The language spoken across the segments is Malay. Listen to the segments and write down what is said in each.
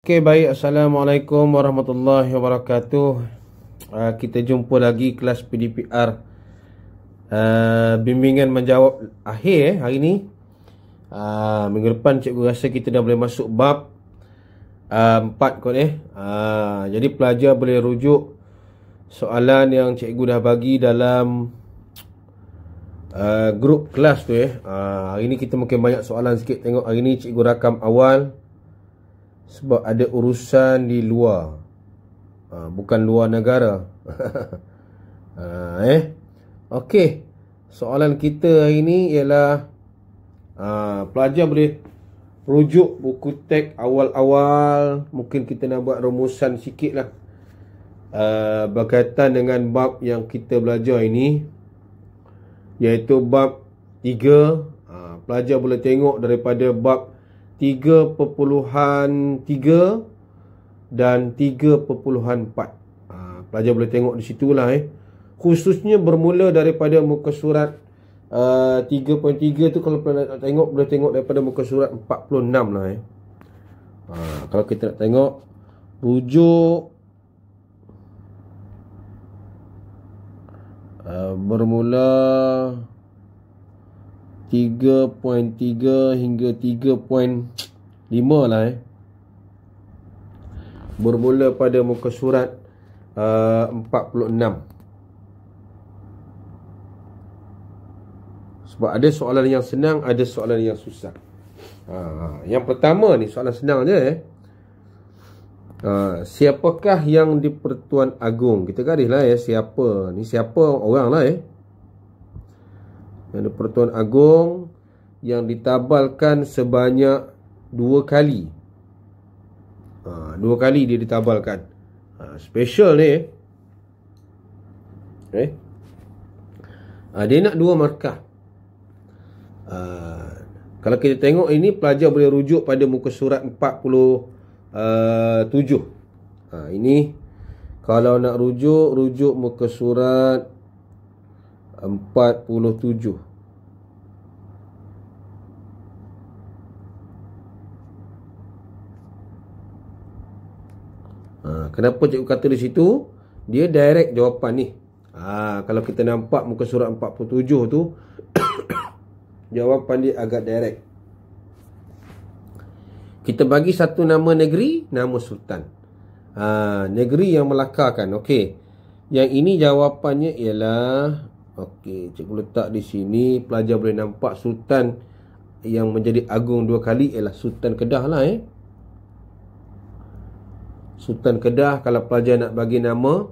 Okey, baik. Assalamualaikum warahmatullahi wabarakatuh. Kita jumpa lagi kelas PDPR bimbingan menjawab akhir hari ni. Minggu depan cikgu rasa kita dah boleh masuk bab 4 kot jadi pelajar boleh rujuk soalan yang cikgu dah bagi dalam grup kelas tu hari ni kita mungkin banyak soalan sikit. Tengok hari ni cikgu rakam awal sebab ada urusan di luar, bukan luar negara. Okey, soalan kita hari ni ialah pelajar boleh rujuk buku teks awal-awal. Mungkin kita nak buat rumusan sikit lah berkaitan dengan bab yang kita belajar ini, iaitu bab 3. Pelajar boleh tengok daripada bab 3.3 dan 3.4. Pelajar boleh tengok di situlah khususnya bermula daripada muka surat 3.3 tu. Kalau nak tengok, boleh tengok daripada muka surat 46 lah kalau kita nak tengok rujuk bermula 3.3 hingga 3.5 lah bermula pada muka surat 46. Sebab ada soalan yang senang, ada soalan yang susah. Yang pertama ni soalan senang je siapakah yang di Pertuan Agong? Kita garis lah siapa ni, siapa orang lah yang di Pertuan Agong yang ditabalkan sebanyak 2 kali. 2 kali dia ditabalkan. Special ni dia nak 2 markah. Kalau kita tengok ini, pelajar boleh rujuk pada muka surat 47. Ini kalau nak rujuk muka surat 47. Kenapa cikgu kata di situ? Dia direct jawapan ni. Kalau kita nampak muka surat 47 tu jawapan dia agak direct. Kita bagi satu nama negeri, nama sultan. Negeri yang melakarkan. Okey. Yang ini jawapannya ialah, okey, cikgu letak di sini. Pelajar boleh nampak sultan yang menjadi agung 2 kali ialah Sultan Kedah lah Sultan Kedah. Kalau pelajar nak bagi nama,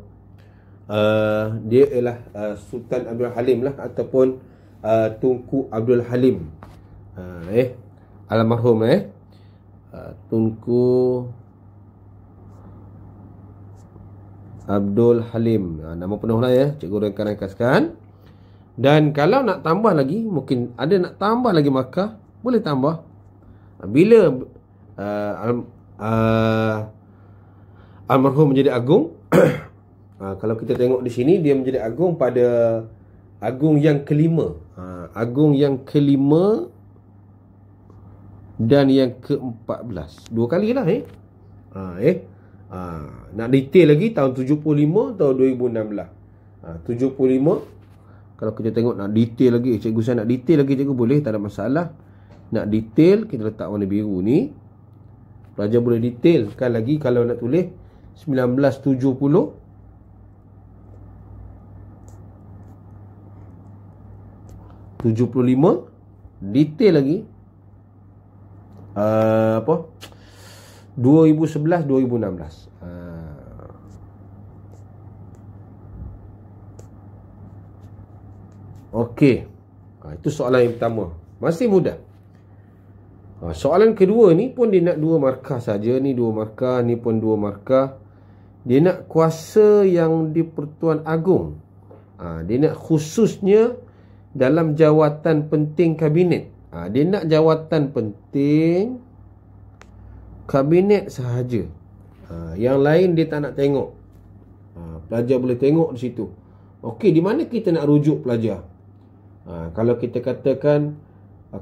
dia ialah Sultan Abdul Halim lah, ataupun Tunku Abdul Halim. Almarhum Tunku Abdul Halim. Nama penuh lah cikgu ringkas-ringkaskan. Dan kalau nak tambah lagi, mungkin ada nak tambah lagi markah, boleh tambah. Bila almarhum menjadi agung, kalau kita tengok di sini, dia menjadi agung pada agung yang kelima. Agung yang kelima dan yang ke-14. 2 kali lah nak detail lagi, tahun 75, tahun 2016. 75. Kalau kita tengok nak detail lagi, cikgu saya nak detail lagi, cikgu boleh, tak ada masalah. Nak detail, kita letak warna biru ni. Pelajar boleh detailkan lagi. Kalau nak tulis 1970, detail lagi 2011, 2016. Okey. Itu soalan yang pertama. Masih mudah. Soalan kedua ni pun dia nak 2 markah saja. Ni 2 markah, ni pun 2 markah. Dia nak kuasa yang di Pertuan Agong. Dia nak khususnya dalam jawatan penting kabinet. Dia nak jawatan penting kabinet sahaja. Yang lain dia tak nak tengok. Pelajar boleh tengok di situ. Okey, di mana kita nak rujuk pelajar? Kalau kita katakan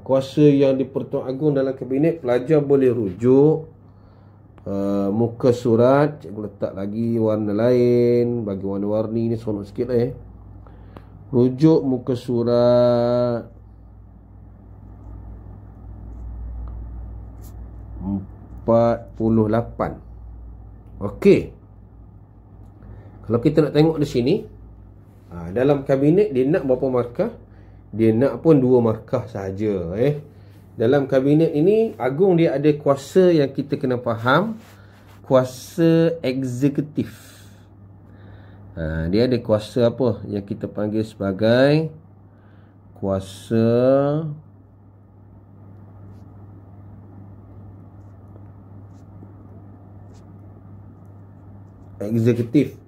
kuasa yang di Pertuan Agong dalam kabinet, pelajar boleh rujuk muka surat, cikgu letak lagi warna lain, bagi warna-warni ni seronok sikit lah Rujuk muka surat 48. Okey. Kalau kita nak tengok di sini, dalam kabinet dia nak berapa markah? Dia nak pun 2 markah sahaja. Dalam kabinet ini, Agung dia ada kuasa yang kita kena faham. Kuasa eksekutif. Dia ada kuasa apa? Yang kita panggil sebagai kuasa eksekutif.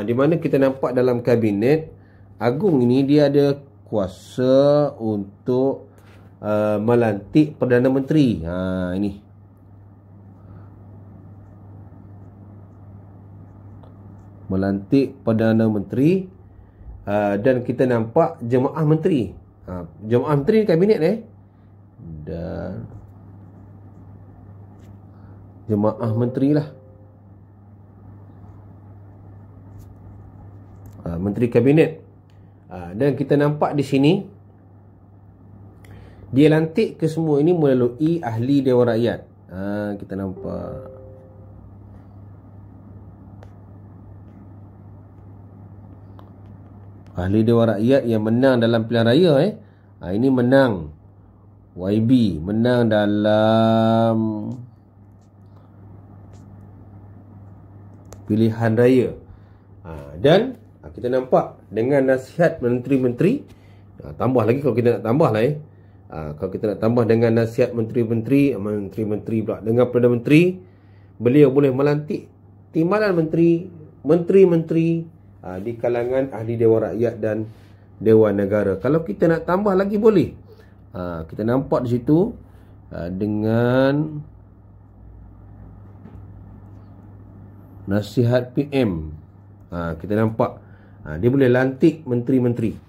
Di mana kita nampak dalam kabinet, Agung ini dia ada kuasa untuk melantik Perdana Menteri. Ini. Melantik Perdana Menteri. Dan kita nampak jemaah menteri. Jemaah menteri ni kabinet dan jemaah menteri lah. Menteri kabinet. Dan kita nampak di sini dia lantik ke semua ini melalui ahli Dewan Rakyat. Kita nampak ahli Dewan Rakyat yang menang dalam pilihan raya. Ini menang YB, menang dalam pilihan raya. Dan kita nampak dengan nasihat menteri-menteri, tambah lagi kalau kita nak tambah lah kalau kita nak tambah dengan nasihat menteri-menteri pula dengan Perdana Menteri, beliau boleh melantik timbalan menteri-menteri di kalangan ahli Dewan Rakyat dan Dewan Negara. Kalau kita nak tambah lagi boleh. Kita nampak di situ dengan nasihat PM. Kita nampak dia boleh lantik menteri-menteri.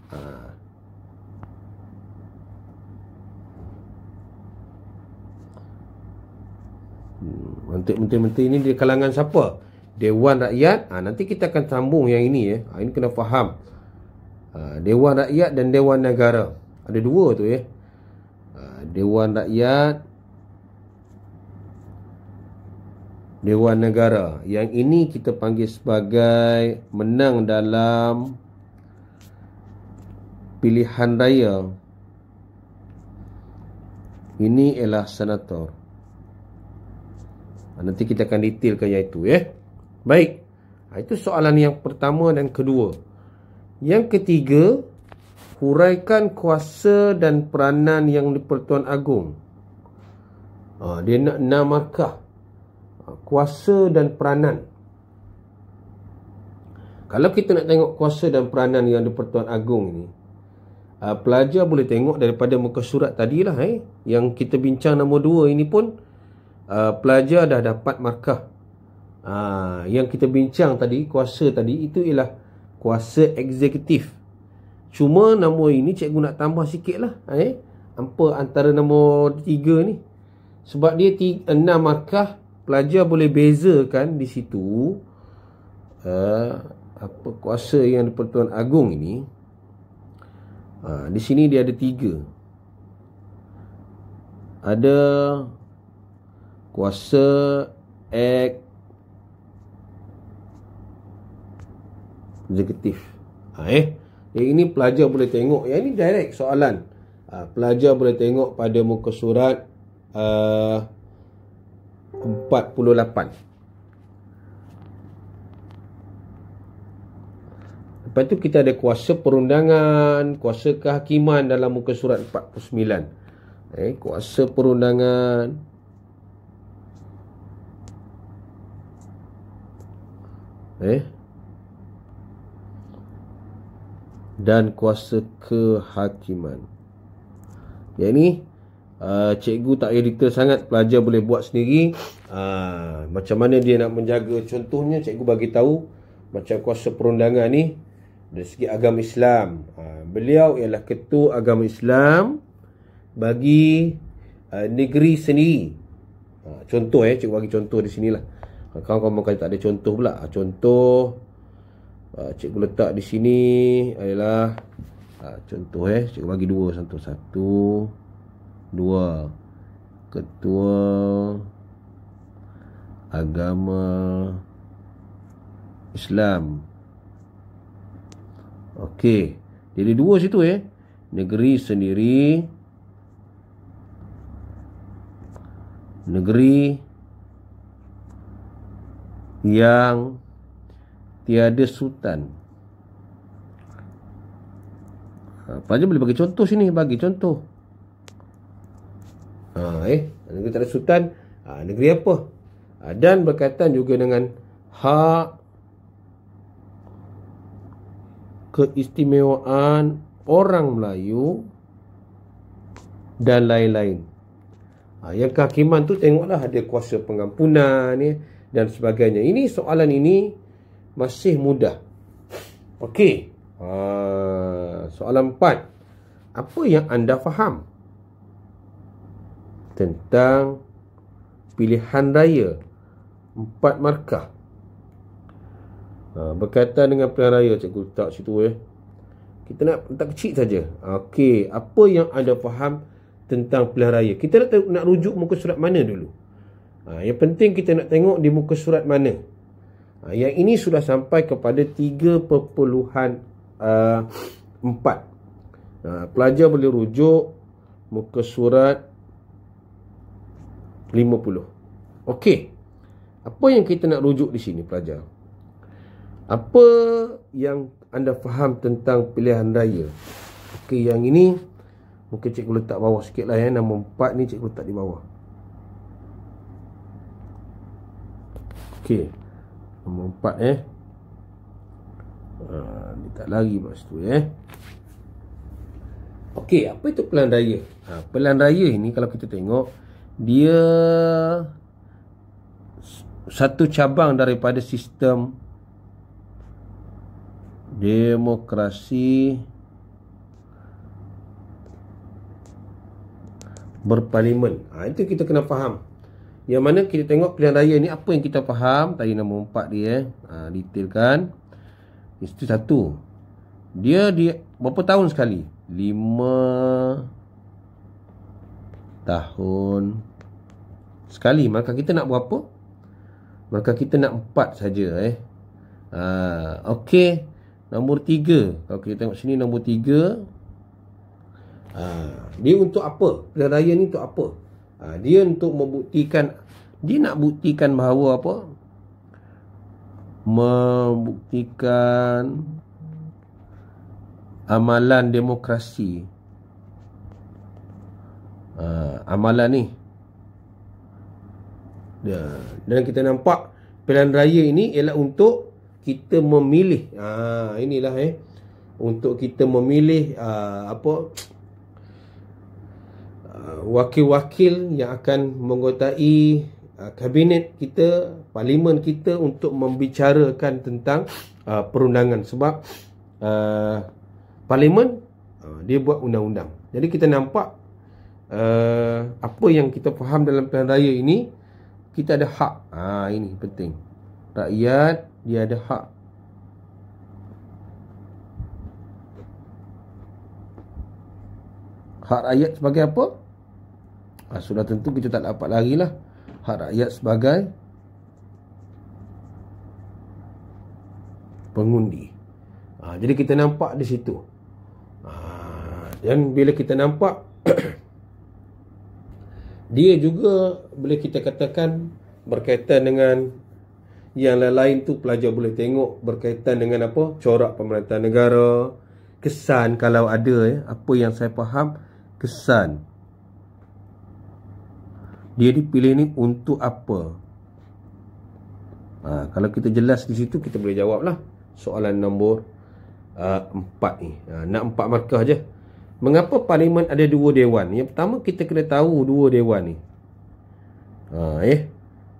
Menteri-menteri ini di kalangan siapa? Dewan Rakyat. Nanti kita akan sambung yang ini. Ini kena faham. Dewan Rakyat dan Dewan Negara. Ada 2 tu Dewan Rakyat, Dewan Negara. Yang ini kita panggil sebagai menang dalam pilihan raya. Ini ialah senator. Nanti kita akan detailkan yang itu Baik. Itu soalan yang pertama dan kedua. Yang ketiga, huraikan kuasa dan peranan yang di-Pertuan Agong. Dia nak 6 markah. Kuasa dan peranan. Kalau kita nak tengok kuasa dan peranan yang di-Pertuan Agong ni, pelajar boleh tengok daripada muka surat tadilah yang kita bincang nombor 2 ini pun pelajar dah dapat markah. Yang kita bincang tadi, kuasa tadi, itu ialah kuasa eksekutif. Cuma nombor ini cikgu nak tambah sikit lah apa antara nombor 3 ni. Sebab dia 6 markah, pelajar boleh bezakan di situ apa kuasa yang di-Pertuan Agong ini. Di sini dia ada 3. Ada kuasa eksekutif. Yang ini pelajar boleh tengok. Yang ini direct soalan. Pelajar boleh tengok pada muka surat 48. Lepas tu kita ada kuasa perundangan, kuasa kehakiman dalam muka surat 49. Kuasa perundangan, dan kuasa kehakiman. Yang ni cikgu tak payah detail sangat, pelajar boleh buat sendiri. Macam mana dia nak menjaga. Contohnya cikgu bagi tahu macam kuasa perundangan ni dari segi agama Islam. Beliau ialah ketua agama Islam bagi negeri sendiri. Contoh cikgu bagi contoh di sinilah. Kawan-kawan kata tak ada contoh pula. Contoh cikgu letak di sini adalah contoh cikgu bagi dua contoh. Satu, dua. Ketua Agama Islam. Okey. Jadi dua situ negeri sendiri, negeri yang tiada sultan. Pelajar boleh bagi contoh sini, bagi contoh. Negeri tak ada sultan, negeri apa? Dan berkaitan juga dengan hak keistimewaan orang Melayu dan lain-lain. Yang kehakiman tu tengoklah ada kuasa pengampunan dan sebagainya. Ini soalan ini masih mudah. Okey. Soalan 4. Apa yang anda faham tentang pilihan raya 4 markah? Berkaitan dengan pilihan raya, cikgu letak situ Kita nak letak kecil saja. Okey, apa yang anda faham tentang pilihan raya? Kita nak rujuk muka surat mana dulu? Yang penting kita nak tengok di muka surat mana. Yang ini sudah sampai kepada 3.4. Pelajar boleh rujuk muka surat 50. Okey. Apa yang kita nak rujuk di sini pelajar? Apa yang anda faham tentang pilihan raya? Okey, yang ini mungkin cikgu letak bawah sikit lah Nombor 4 ni cikgu letak di bawah. Okey, nombor 4 ni tak lagi kat situ Okey, apa itu pilihan raya? Pilihan raya ini kalau kita tengok, dia satu cabang daripada sistem demokrasi berparlimen. Itu kita kena faham. Yang mana kita tengok pilihan raya ni, apa yang kita faham. Tadi nombor 4 dia detailkan. Itu satu. Dia berapa tahun sekali? 5 tahun sekali. Maka kita nak berapa? Maka kita nak 4 saja Okey. Nombor 3. Kalau kita tengok sini nombor 3. Dia untuk apa? Pilihan raya ni untuk apa? Dia untuk membuktikan, dia nak buktikan bahawa apa? Membuktikan amalan demokrasi. Amalan ni. Dan kita nampak pilihan raya ini ialah untuk kita memilih. Inilah untuk kita memilih wakil-wakil yang akan menggotai kabinet kita, parlimen kita, untuk membicarakan tentang perundangan. Sebab parlimen dia buat undang-undang. Jadi kita nampak apa yang kita faham dalam pilihan raya ini, kita ada hak. Ini penting. Rakyat dia ada hak. Hak rakyat sebagai apa? Sudah tentu kita tak dapat lagi lah. Hak rakyat sebagai pengundi. Jadi kita nampak di situ. Dan bila kita nampak dia juga boleh kita katakan berkaitan dengan yang lain tu, pelajar boleh tengok berkaitan dengan apa? Corak pemerintahan negara, kesan kalau ada apa yang saya faham, kesan. Dia dipilih ni untuk apa? Kalau kita jelas di situ, kita boleh jawab lah soalan nombor 4 ni. Nak 4 markah je. Mengapa parlimen ada 2 dewan? Yang pertama kita kena tahu 2 dewan ni.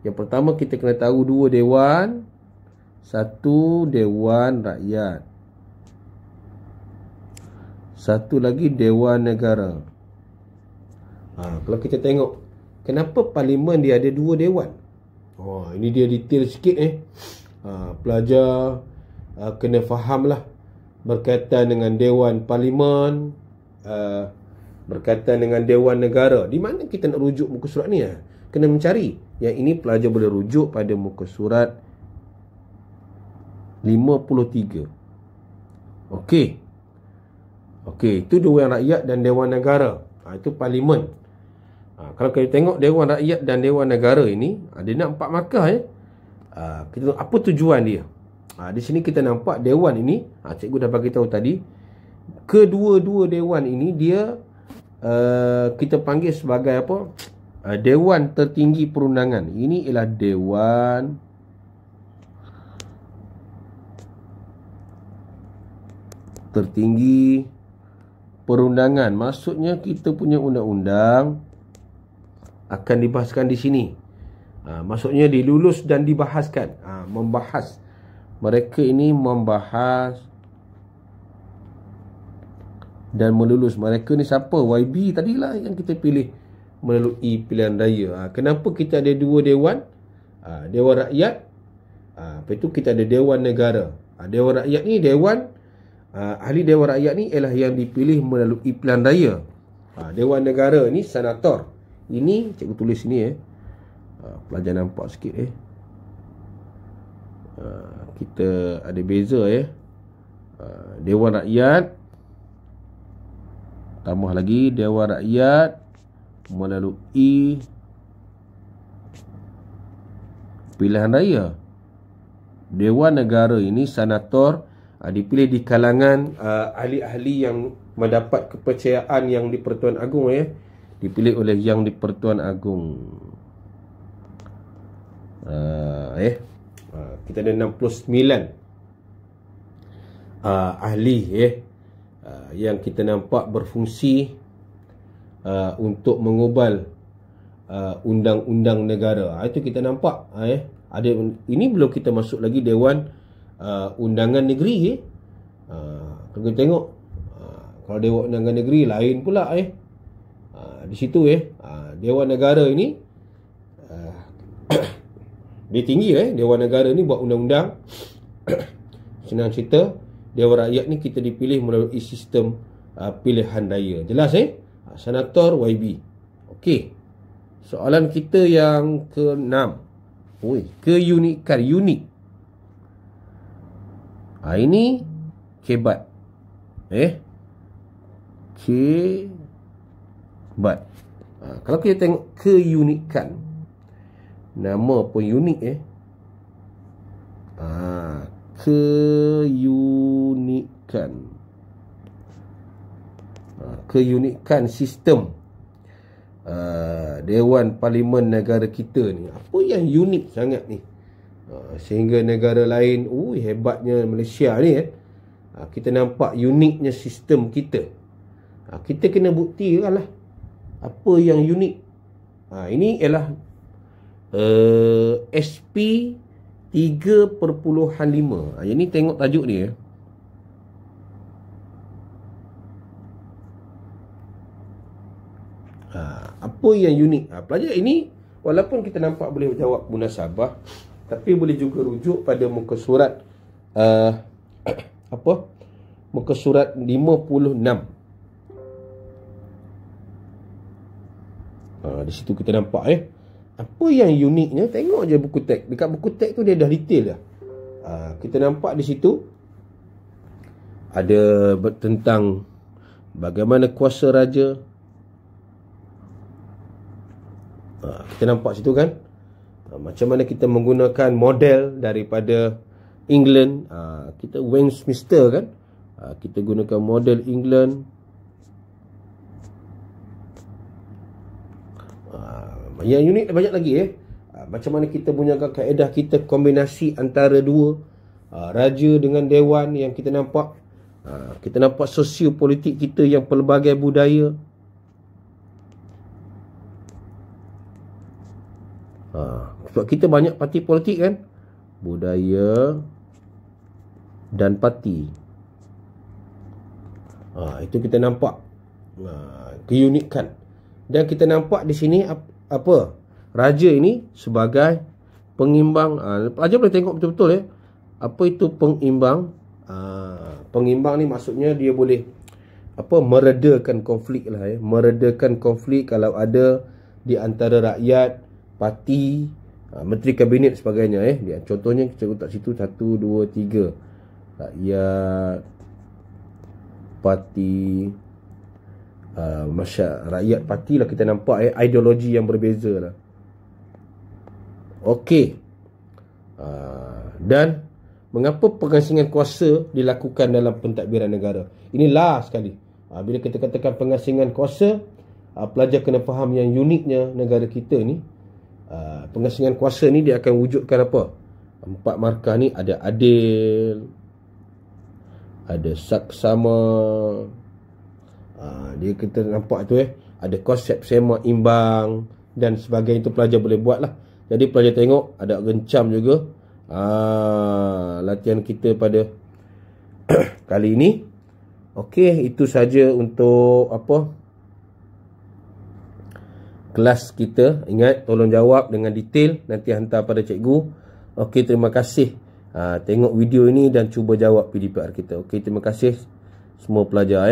Yang pertama kita kena tahu 2 dewan. Satu dewan rakyat, satu lagi dewan negara. Kalau kita tengok kenapa parlimen dia ada 2 dewan? Ini dia detail sikit pelajar kena faham lah berkaitan dengan dewan parlimen, berkaitan dengan dewan negara. Di mana kita nak rujuk muka surat ni? Kena mencari. Yang ini pelajar boleh rujuk pada muka surat 53. Okey, itu Dewan Rakyat dan Dewan Negara. Itu parlimen. Kalau kita tengok Dewan Rakyat dan Dewan Negara ini, dia nak 4 markah kita tengok apa tujuan dia. Di sini kita nampak dewan ini, cikgu dah bagi tahu tadi, kedua-dua dewan ini dia kita panggil sebagai apa? Dewan tertinggi perundangan. Ini ialah dewan tertinggi perundangan. Maksudnya kita punya undang-undang akan dibahaskan di sini. Maksudnya dilulus dan dibahaskan. Membahas. Mereka ini membahas dan melulus. Mereka ni siapa? YB tadilah yang kita pilih melalui pilihan raya. Kenapa kita ada 2 dewan? Dewan Rakyat. Lepas itu kita ada Dewan Negara. Dewan Rakyat ni dewan, ahli Dewan Rakyat ni ialah yang dipilih melalui pilihan raya. Dewan Negara ni senator. Ini cikgu tulis sini pelajar nampak sikit kita ada beza Dewan Rakyat, tambah lagi Dewan Rakyat melalui pilihan raya. Dewan Negara ini senator dipilih di kalangan ahli-ahli yang mendapat kepercayaan yang di Pertuan Agong dipilih oleh yang di Pertuan Agong. Kita ada 69 ahli yang kita nampak berfungsi untuk mengubal undang-undang negara. Itu kita nampak ada. Ini belum kita masuk lagi Dewan Undangan Negeri. Kalau kita tengok kalau Dewan Undangan Negeri lain pula di situ Dewan Negara ini dia tinggi Dewan Negara ni buat undang-undang. Senang cerita, Dewan Rakyat ni kita dipilih melalui sistem pilihan raya. Jelas senator YB. Okey. Soalan kita yang ke-6. Keunikan, unik. Ini kebat. Kebat. Kalau kita tengok keunikan, nama pun unik keunikan. Keunikan sistem Dewan Parlimen negara kita ni. Apa yang unik sangat ni sehingga negara lain hebatnya Malaysia ni kita nampak uniknya sistem kita. Kita kena buktikan lah apa yang unik. Ini ialah SP 3.5. Yang ni tengok tajuk ni apa yang unik. Pelajar ini walaupun kita nampak boleh jawab munasabah, tapi boleh juga rujuk pada muka surat muka surat 56. Di situ kita nampak apa yang uniknya. Tengok je buku teks. Dekat buku teks tu dia dah detail dah. Kita nampak di situ ada tentang bagaimana kuasa raja. Kita nampak situ kan, macam mana kita menggunakan model daripada England. Kita Westminster kan, kita gunakan model England. Yang unik banyak lagi macam mana kita gunakan kaedah kita kombinasi antara dua raja dengan dewan. Yang kita nampak sosiopolitik kita yang pelbagai budaya. Sebab kita banyak parti politik kan, budaya dan parti. Itu kita nampak keunikan. Dan kita nampak di sini apa? Raja ini sebagai pengimbang. Pelajar boleh tengok betul-betul ya. Apa itu pengimbang? Pengimbang ni maksudnya dia boleh meredakan konflik lah ya. Meredakan konflik kalau ada di antara rakyat, parti, menteri kabinet sebagainya ya. Contohnya kita letak situ 1, 2, 3. Rakyat, parti, rakyat parti lah kita nampak ideologi yang berbeza lah. Okey. Dan mengapa pengasingan kuasa dilakukan dalam pentadbiran negara? Ini last sekali. Bila kita katakan pengasingan kuasa, pelajar kena faham yang uniknya negara kita ni. Pengasingan kuasa ni dia akan wujudkan apa? 4 markah ni ada adil, ada saksama. Dia kita nampak tu ada konsep sema imbang dan sebagainya. Itu pelajar boleh buat lah. Jadi pelajar tengok ada gencam juga. Latihan kita pada kali ini. Okey, itu saja untuk kelas kita. Ingat, tolong jawab dengan detail, nanti hantar pada cikgu. Okey, terima kasih. Tengok video ini dan cuba jawab PDPR kita. Okey, terima kasih semua pelajar